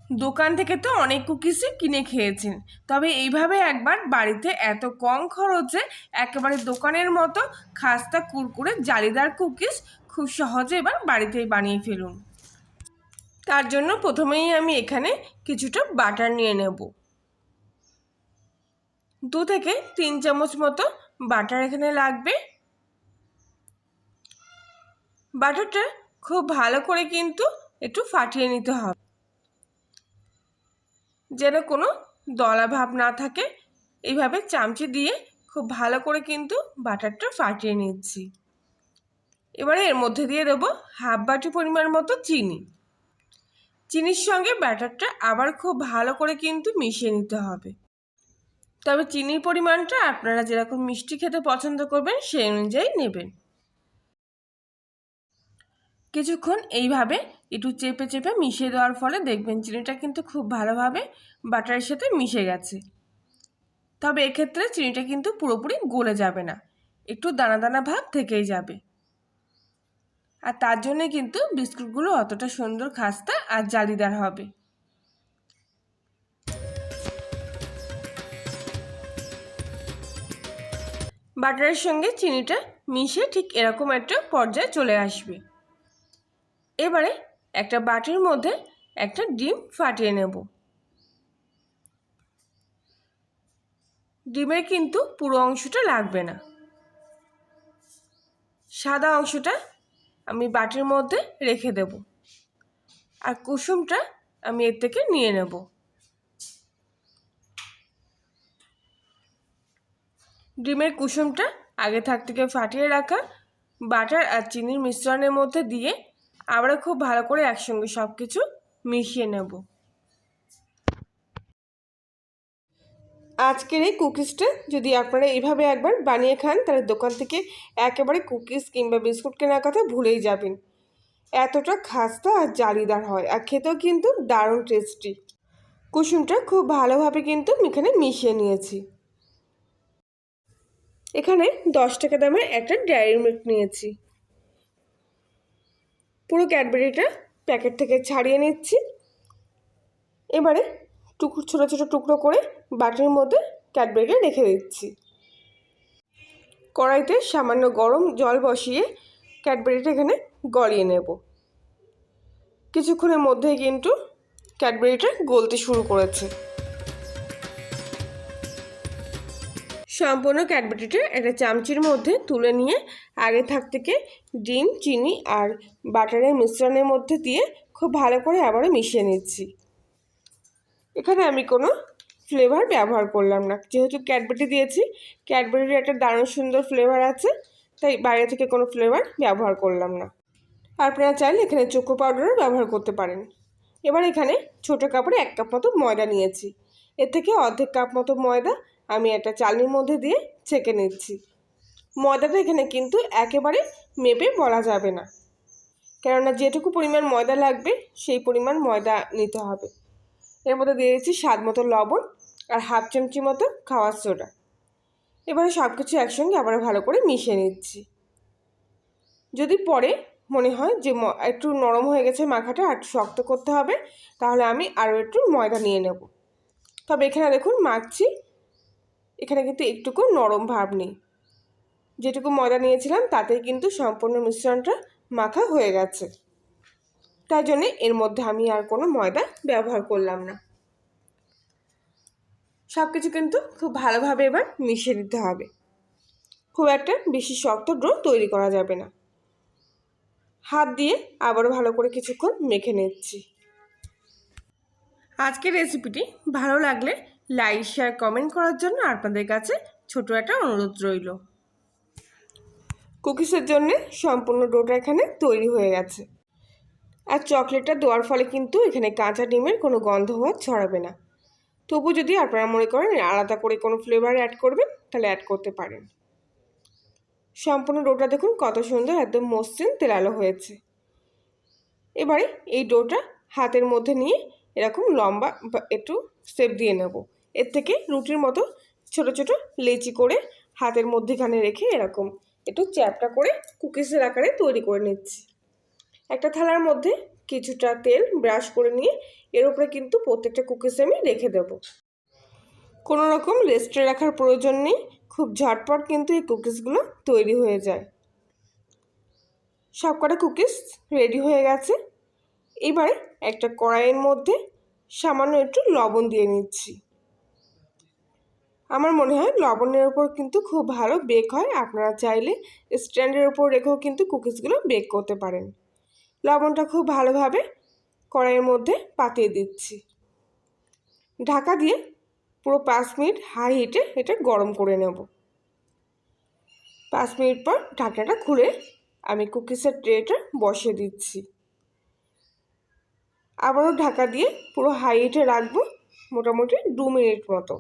দোকান থেকে তো অনেক কুকিজই কিনে খেয়েছেন, তবে এইভাবে একবার বাড়িতে এত কম খরচে একেবারে দোকানের মতো খাস্তা কুরকুরে জালিদার কুকিজ খুব সহজে এবার বাড়িতেই বানিয়ে ফেলুন। তার জন্য প্রথমেই আমি এখানে কিছুটা বাটার নিয়ে নেব। 2 থেকে 3 চামচ মতো বাটার এখানে লাগবে। বাটারটা খুব ভালো করে কিন্তু একটু ফাটিয়ে নিতে হবে, যেন কোনো দলা ভাব না থাকে। এইভাবে চামচি দিয়ে খুব ভালো করে কিন্তু বাটারটা ফাটিয়ে নিচ্ছি। এবারে এর মধ্যে দিয়ে দেবো হাফ বাটি পরিমাণ মতো চিনি। চিনির সঙ্গে ব্যাটারটা আবার খুব ভালো করে কিন্তু মিশিয়ে নিতে হবে। তবে চিনির পরিমাণটা আপনারা যেরকম মিষ্টি খেতে পছন্দ করবেন সেই অনুযায়ী নেবেন। কিছুক্ষণ এইভাবে একটু চেপে চেপে মিশিয়ে দেওয়ার ফলে দেখবেন চিনিটা কিন্তু খুব ভালোভাবে বাটারের সাথে মিশে গেছে। তবে এক্ষেত্রে চিনিটা কিন্তু পুরোপুরি গলে যাবে না, একটু দানা দানা ভাব থেকেই যাবে। আর তার জন্যে কিন্তু বিস্কুটগুলো অতটা সুন্দর খাস্তা আর জালিদার হবে। বাটারের সঙ্গে চিনিটা মিশে ঠিক এরকম একটা পর্যায়ে চলে আসবে। এবারে একটা বাটির মধ্যে একটা ডিম ফাটিয়ে নেব। ডিমের কিন্তু পুরো অংশটা লাগবে না, সাদা অংশটা আমি বাটির মধ্যে রেখে দেব, আর কুসুমটা আমি এর থেকে নিয়ে নেব। ডিমের কুসুমটা আগে থেকে ফাটিয়ে রাখা বাটার আর চিনির মিশ্রণের মধ্যে দিয়ে আবার খুব ভালো করে একসঙ্গে সব কিছু মিশিয়ে নেব। আজকের এই কুকিজটা যদি আপনারা এইভাবে একবার বানিয়ে খান, তাহলে দোকান থেকে একেবারে কুকিজ কিংবা বিস্কুট কেনার কথা ভুলেই যাবেন। এতটা খাস্তা আর জালিদার হয়, আর খেতেও কিন্তু দারুণ টেস্টি। কুসুমটা খুব ভালোভাবে কিন্তু এখানে মিশিয়ে নিয়েছি। এখানে 10 টাকা দামের একটা ডেয়ারি মিল্ক নিয়েছি। পুরো ক্যাডবেরিটা প্যাকেট থেকে ছাড়িয়ে নিচ্ছি। এবারে ছোটো ছোটো টুকরো করে বাটির মধ্যে ক্যাডবেরিটা রেখে দিচ্ছি। কড়াইতে সামান্য গরম জল বসিয়ে ক্যাডবেরিটা এখানে গলিয়ে নেব। কিছুক্ষণের মধ্যেই কিন্তু ক্যাডবেরিটা গলতে শুরু করেছে। সম্পূর্ণ ক্যাডবেরিটা একটা চামচির মধ্যে তুলে নিয়ে আগে থেকে ডিম, চিনি আর বাটারের মিশ্রণের মধ্যে দিয়ে খুব ভালো করে আবারও মিশিয়ে নিচ্ছি। এখানে আমি কোনো ফ্লেভার ব্যবহার করলাম না, যেহেতু ক্যাডবেরি দিয়েছি, ক্যাডবেরির একটা দারুণ সুন্দর ফ্লেভার আছে, তাই বাইরে থেকে কোনো ফ্লেভার ব্যবহার করলাম না। আপনারা চাইলে এখানে চোকো পাউডারও ব্যবহার করতে পারেন। এবার এখানে ছোটো কাপড়ে 1 কাপ মতো ময়দা নিয়েছি। এর থেকে অর্ধেক কাপ মতো ময়দা আমি একটা চালনির মধ্যে দিয়ে ছেঁকে নিচ্ছি। ময়দাটা এখানে কিন্তু একেবারে মেপে বলা যাবে না, কেননা যেটুকু পরিমাণ ময়দা লাগবে সেই পরিমাণ ময়দা নিতে হবে। এর মধ্যে দিয়ে দিচ্ছি স্বাদ মতো লবণ আর হাফ চামচি মতো খাওয়ার সোডা। এবারে সব কিছু একসঙ্গে আবার ভালো করে মিশিয়ে নিচ্ছি। যদি পরে মনে হয় যে একটু নরম হয়ে গেছে মাখাটা, আর একটু শক্ত করতে হবে, তাহলে আমি আরও একটু ময়দা নিয়ে নেব। তবে এখানে দেখুন মাখছি, এখানে কিন্তু একটুকু নরম ভাব নেই। যেটুকু ময়দা নিয়েছিলাম তাতেই কিন্তু সম্পূর্ণ মিশ্রণটা মাখা হয়ে গেছে। তাই জন্যে এর মধ্যে আমি আর কোনো ময়দা ব্যবহার করলাম না। সব কিছু কিন্তু খুব ভালোভাবে এবার মিশিয়ে দিতে হবে। খুব একটা বেশি শক্ত ডো তৈরি করা যাবে না। হাত দিয়ে আবারও ভালো করে কিছুক্ষণ মেখে নিচ্ছি। আজকের রেসিপিটি ভালো লাগলে লাইক, শেয়ার, কমেন্ট করার জন্য আপনাদের কাছে ছোট একটা অনুরোধ রইল। কুকিজের জন্য সম্পূর্ণ ডোটা এখানে তৈরি হয়ে গেছে। আর চকলেটটা দেওয়ার ফলে কিন্তু এখানে কাঁচা ডিমের কোনো গন্ধ হওয়া ছড়াবে না। তবু যদি আপনারা মনে করেন আলাদা করে কোনো ফ্লেভার অ্যাড করবেন, তাহলে অ্যাড করতে পারেন। সম্পূর্ণ ডোটা দেখুন কত সুন্দর একদম মসৃণ তেলালো হয়েছে। এবারে এই ডোটা হাতের মধ্যে নিয়ে এরকম লম্বা একটু শেপ দিয়ে নেব। এর থেকে রুটির মতো ছোট ছোট লেচি করে হাতের মধ্যেখানে রেখে এরকম একটু চ্যাপটা করে কুকিজের আকারে তৈরি করে নিচ্ছি। একটা থালার মধ্যে কিছুটা তেল ব্রাশ করে নিয়ে এর উপরে কিন্তু প্রত্যেকটা কুকিজ আমি রেখে দেব। কোনো রকম রেস্টে রাখার প্রয়োজন নেই, খুব ঝটপট কিন্তু এই কুকিজগুলো তৈরি হয়ে যায়। সবকটা কুকিজ রেডি হয়ে গেছে। এবারে একটা কড়াইয়ের মধ্যে সামান্য একটু লবণ দিয়ে নিচ্ছি। আমার মনে হয় লবণের ওপর কিন্তু খুব ভালো বেক হয়। আপনারা চাইলে স্ট্যান্ডের ওপর রেখেও কিন্তু কুকিজগুলো বেক করতে পারেন। লবণটা খুব ভালোভাবে কড়াইয়ের মধ্যে পাতিয়ে দিচ্ছি। ঢাকা দিয়ে পুরো 5 মিনিট হাই হিটে এটা গরম করে নেব। 5 মিনিট পর ঢাকনাটা খুলে আমি কুকিজের ট্রেটা বসিয়ে দিচ্ছি। আবারও ঢাকা দিয়ে পুরো হাই হিটে রাখবো মোটামুটি 2 মিনিট মতো।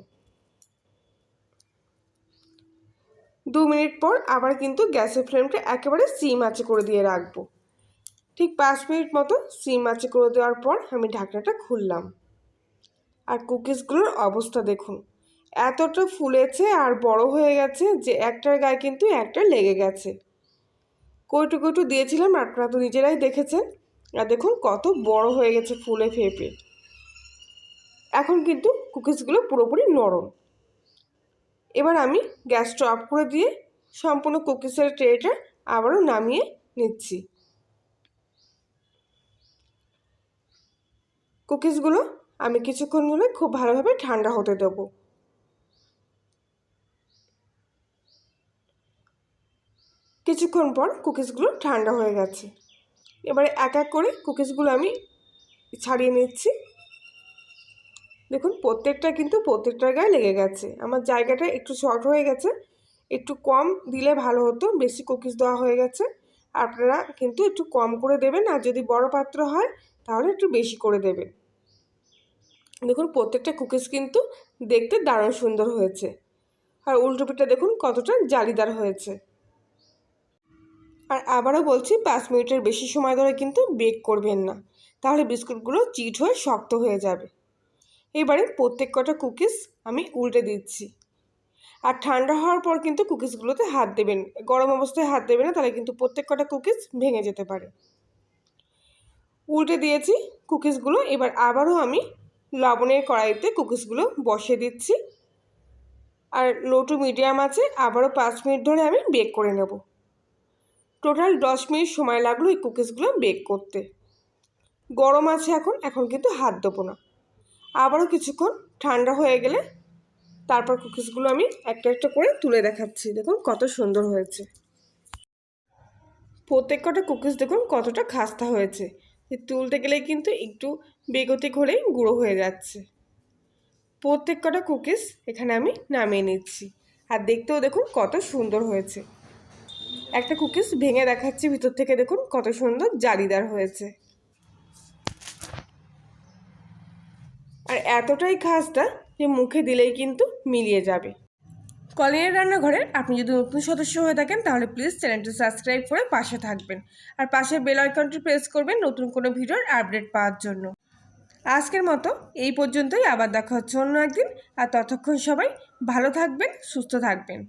2 মিনিট পর আবার কিন্তু গ্যাসের ফ্লেমটা একেবারে সিম আঁচে করে দিয়ে রাখবো। ঠিক 5 মিনিট মতো সিম আঁচে করে দেওয়ার পর আমি ঢাকনাটা খুললাম। আর কুকিজগুলোর অবস্থা দেখুন, এতটা ফুলেছে আর বড় হয়ে গেছে যে একটার গায়ে কিন্তু একটা লেগে গেছে। কইটু কইটু দিয়েছিলাম, আপনারা তো নিজেরাই দেখেছেন। আর দেখুন কত বড় হয়ে গেছে ফুলে ফেপে। এখন কিন্তু কুকিজগুলো পুরোপুরি নরম। এবার আমি গ্যাসটা অফ করে দিয়ে সম্পূর্ণ কুকিজের ট্রেটা আবারও নামিয়ে নিচ্ছি। কুকিজগুলো আমি কিছুক্ষণ ধরে খুব ভালোভাবে ঠান্ডা হতে দেব। কিছুক্ষণ পর কুকিজগুলো ঠান্ডা হয়ে গেছে। এবারে এক এক করে কুকিজগুলো আমি ছাড়িয়ে নিচ্ছি। দেখুন প্রত্যেকটা কিন্তু প্রত্যেকটার গায়ে লেগে গেছে। আমার জায়গাটা একটু শর্ট হয়ে গেছে, একটু কম দিলে ভালো হতো, বেশি কুকিজ দেওয়া হয়ে গেছে। আপনারা কিন্তু একটু কম করে দেবেন, আর যদি বড় পাত্র হয় তাহলে একটু বেশি করে দেবেন। দেখুন প্রত্যেকটা কুকিজ কিন্তু দেখতে দারুণ সুন্দর হয়েছে। আর উল্টো পিঠটা দেখুন কতটা জালিদার হয়েছে। আর আবারও বলছি 5 মিনিটের বেশি সময় ধরে কিন্তু বেক করবেন না, তাহলে বিস্কুটগুলো চিট হয়ে শক্ত হয়ে যাবে। এবারে প্রত্যেক কটা কুকিজ আমি উল্টে দিচ্ছি। আর ঠান্ডা হওয়ার পর কিন্তু কুকিজগুলোতে হাত দেবেন, গরম অবস্থায় হাত দেবেন না, তাহলে কিন্তু প্রত্যেক কটা কুকিজ ভেঙে যেতে পারে। উল্টে দিয়েছি কুকিজগুলো। এবার আবারও আমি লবণের কড়াইতে কুকিজগুলো বসিয়ে দিচ্ছি। আর লো টু মিডিয়াম আছে আবারও 5 মিনিট ধরে আমি বেক করে নেব। টোটাল 10 মিনিট সময় লাগলো এই কুকিজগুলো বেক করতে। গরম আছে এখন কিন্তু হাত দেবো না। আবারও কিছুক্ষণ ঠান্ডা হয়ে গেলে তারপর কুকিজগুলো আমি একটা একটা করে তুলে দেখাচ্ছি। দেখুন কত সুন্দর হয়েছে। প্রত্যেক কটা কুকিজ দেখুন কতটা খাস্তা হয়েছে। তুলতে গেলে কিন্তু একটু বেগতিক হলেই গুঁড়ো হয়ে যাচ্ছে। প্রত্যেক কটা কুকিজ এখানে আমি নামিয়ে নিচ্ছি। আর দেখতেও দেখুন কত সুন্দর হয়েছে। একটা কুকিজ ভেঙে দেখাচ্ছি ভিতর থেকে, দেখুন কত সুন্দর জালিদার হয়েছে। আর এতটাই খাস্তা যে মুখে দিলেই কিন্তু মিলিয়ে যাবে। কলিনের রান্নাঘরে আপনি যদি নতুন সদস্য হয়ে থাকেন তাহলে প্লিজ চ্যানেলটি সাবস্ক্রাইব করে পাশে থাকবেন। আর পাশের বেল আইকনটি প্রেস করবেন নতুন কোনো ভিডিওর আপডেট পাওয়ার জন্য। আজকের মতো এই পর্যন্তই, আবার দেখা হচ্ছে অন্য একদিন। আর ততক্ষণ সবাই ভালো থাকবেন, সুস্থ থাকবেন।